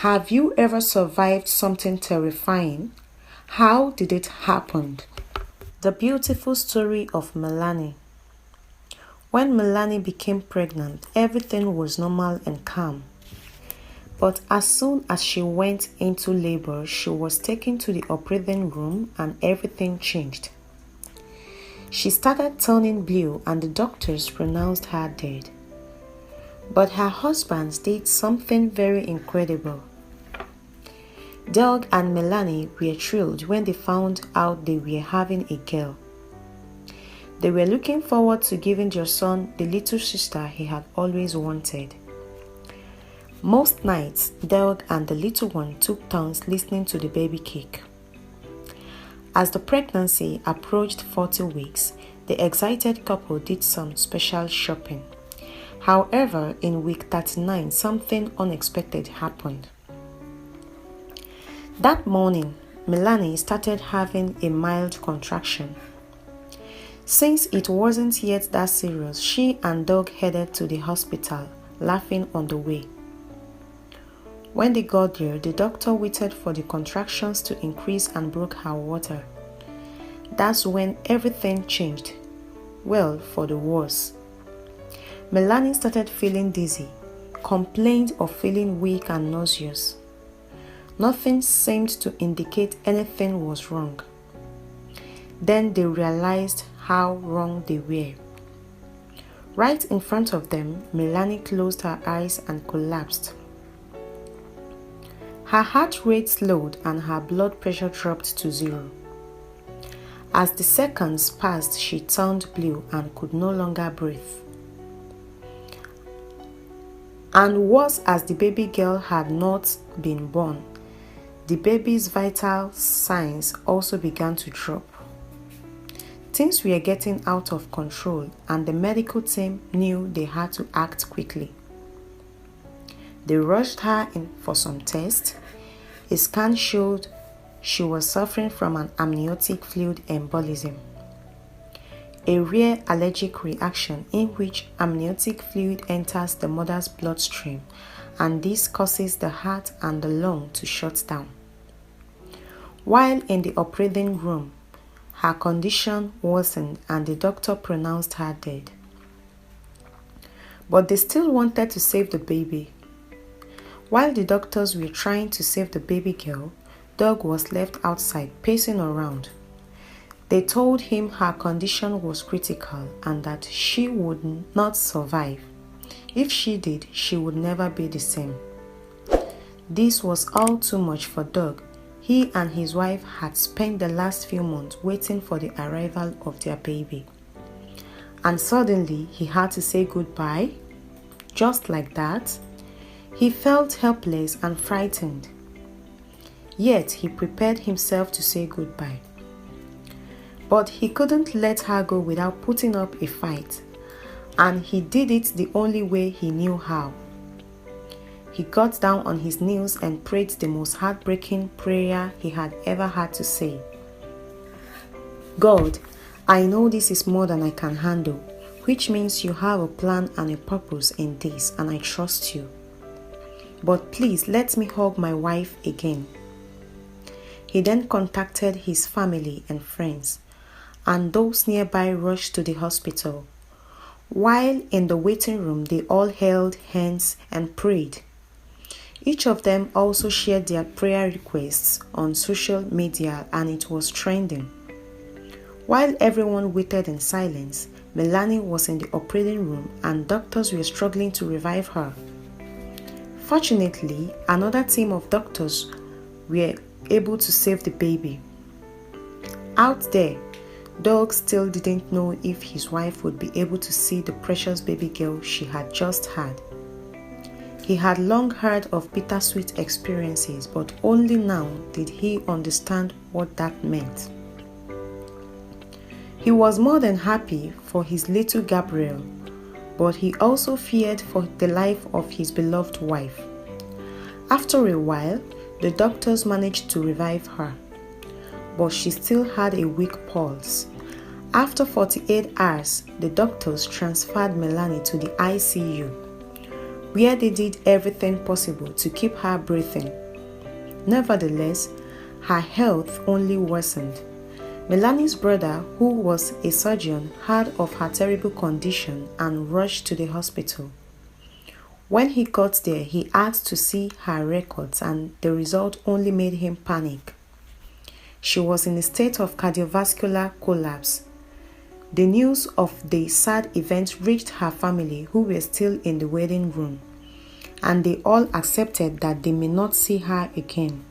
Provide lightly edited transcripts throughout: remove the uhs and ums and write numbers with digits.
Have you ever survived something terrifying? How did it happen? The beautiful story of Melanie. When Melanie became pregnant, everything was normal and calm. But as soon as she went into labor, she was taken to the operating room and everything changed. She started turning blue and the doctors pronounced her dead. But her husband did something very incredible. Doug and Melanie were thrilled when they found out they were having a girl. They were looking forward to giving their son the little sister he had always wanted. Most nights, Doug and the little one took turns listening to the baby kick. As the pregnancy approached 40 weeks, the excited couple did some special shopping. However, in week 39, something unexpected happened. That morning, Melanie started having a mild contraction. Since it wasn't yet that serious, she and Doug headed to the hospital, laughing on the way. When they got there, the doctor waited for the contractions to increase and broke her water. That's when everything changed. Well, for the worse. Melanie started feeling dizzy, complained of feeling weak and nauseous. Nothing seemed to indicate anything was wrong. Then they realized how wrong they were. Right in front of them, Melanie closed her eyes and collapsed. Her heart rate slowed and her blood pressure dropped to 0. As the seconds passed, she turned blue and could no longer breathe. And worse, as the baby girl had not been born, the baby's vital signs also began to drop. Things were getting out of control and the medical team knew they had to act quickly. They rushed her in for some tests. A scan showed she was suffering from an amniotic fluid embolism, a rare allergic reaction in which amniotic fluid enters the mother's bloodstream and this causes the heart and the lung to shut down. While in the operating room, her condition worsened and the doctor pronounced her dead. But they still wanted to save the baby. While the doctors were trying to save the baby girl, Doug was left outside pacing around. They told him her condition was critical and that she would not survive. If she did, she would never be the same. This was all too much for Doug. He and his wife had spent the last few months waiting for the arrival of their baby. And suddenly, he had to say goodbye. Just like that. He felt helpless and frightened. Yet, he prepared himself to say goodbye. But he couldn't let her go without putting up a fight. And he did it the only way he knew how. He got down on his knees and prayed the most heartbreaking prayer he had ever had to say. God, I know this is more than I can handle, which means you have a plan and a purpose in this, and I trust you. But please let me hug my wife again. He then contacted his family and friends, and those nearby rushed to the hospital. While in the waiting room, they all held hands and prayed. Each of them also shared their prayer requests on social media and it was trending. While everyone waited in silence, Melanie was in the operating room and doctors were struggling to revive her. Fortunately, another team of doctors were able to save the baby. Out there, Doug still didn't know if his wife would be able to see the precious baby girl she had just had. He had long heard of bittersweet experiences, but only now did he understand what that meant. He was more than happy for his little Gabriel, but he also feared for the life of his beloved wife. After a while, the doctors managed to revive her, but she still had a weak pulse. After 48 hours, the doctors transferred Melanie to the ICU. where they did everything possible to keep her breathing. Nevertheless, her health only worsened. Melanie's brother, who was a surgeon, heard of her terrible condition and rushed to the hospital. When he got there, he asked to see her records, and the result only made him panic. She was in a state of cardiovascular collapse. The news of the sad event reached her family, who were still in the waiting room, and they all accepted that they may not see her again.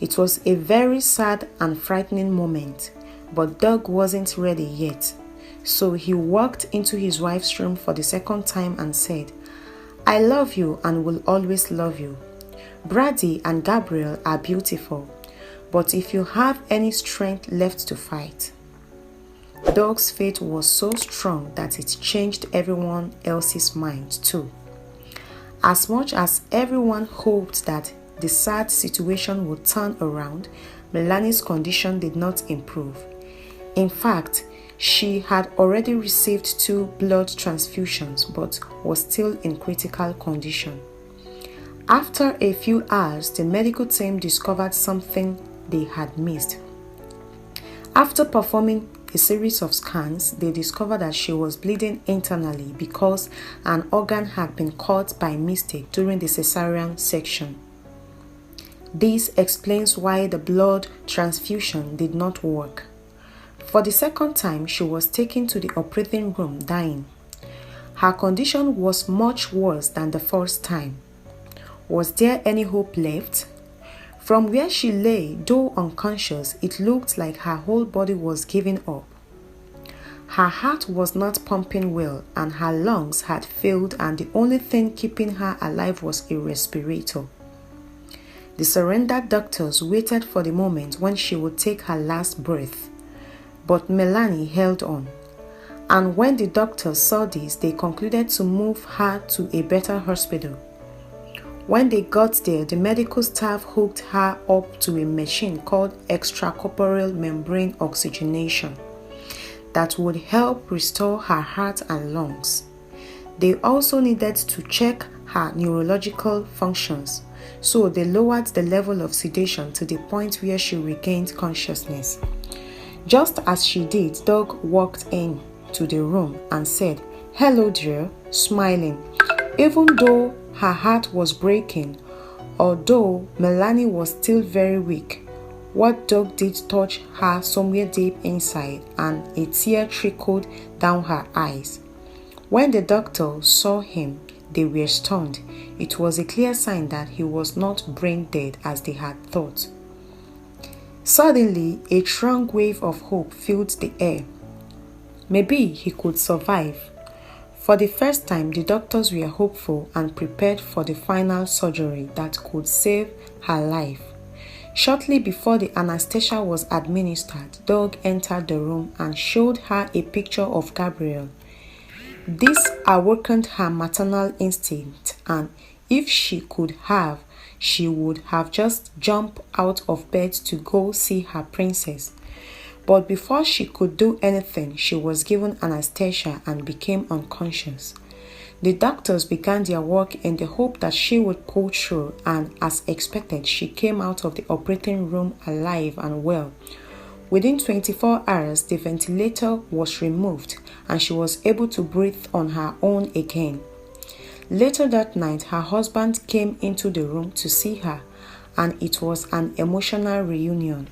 It was a very sad and frightening moment, but Doug wasn't ready yet. So he walked into his wife's room for the second time and said, "I love you and will always love you. Brady and Gabriel are beautiful, but if you have any strength left to fight." Doug's faith was so strong that it changed everyone else's mind too. As much as everyone hoped that the sad situation would turn around, Melanie's condition did not improve. In fact, she had already received 2 blood transfusions but was still in critical condition. After a few hours, the medical team discovered something they had missed. After performing a series of scans, they discovered that she was bleeding internally because an organ had been cut by mistake during the cesarean section. This explains why the blood transfusion did not work. For the second time, she was taken to the operating room dying. Her condition was much worse than the first time. Was there any hope left? From where she lay, though unconscious, it looked like her whole body was giving up. Her heart was not pumping well and her lungs had failed, and the only thing keeping her alive was a respirator. The surrendered doctors waited for the moment when she would take her last breath, but Melanie held on. And when the doctors saw this, they concluded to move her to a better hospital. When they got there, the medical staff hooked her up to a machine called extracorporeal membrane oxygenation that would help restore her heart and lungs. They also needed to check her neurological functions, so they lowered the level of sedation to the point where she regained consciousness. Just as she did, Doug walked in to the room and said, "Hello dear," smiling. Even though her heart was breaking, although Melanie was still very weak, what Doug did touch her somewhere deep inside, and a tear trickled down her eyes. When the doctors saw him, they were stunned. It was a clear sign that he was not brain dead as they had thought. Suddenly, a strong wave of hope filled the air. Maybe he could survive. For the first time, the doctors were hopeful and prepared for the final surgery that could save her life. Shortly before the anesthesia was administered, Doug entered the room and showed her a picture of Gabriel. This awakened her maternal instinct, and if she could have, she would have just jumped out of bed to go see her princess. But before she could do anything, she was given anesthesia and became unconscious. The doctors began their work in the hope that she would pull through, and as expected, she came out of the operating room alive and well. Within 24 hours, the ventilator was removed and she was able to breathe on her own again. Later that night, her husband came into the room to see her, and it was an emotional reunion.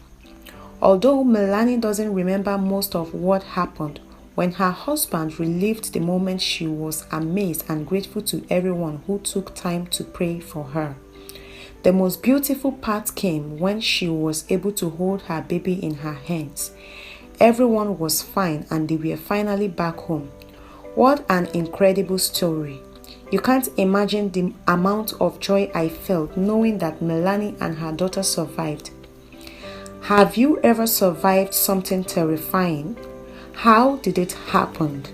Although Melanie doesn't remember most of what happened, when her husband relived the moment, she was amazed and grateful to everyone who took time to pray for her. The most beautiful part came when she was able to hold her baby in her hands. Everyone was fine and they were finally back home. What an incredible story. You can't imagine the amount of joy I felt knowing that Melanie and her daughter survived. Have you ever survived something terrifying? How did it happen?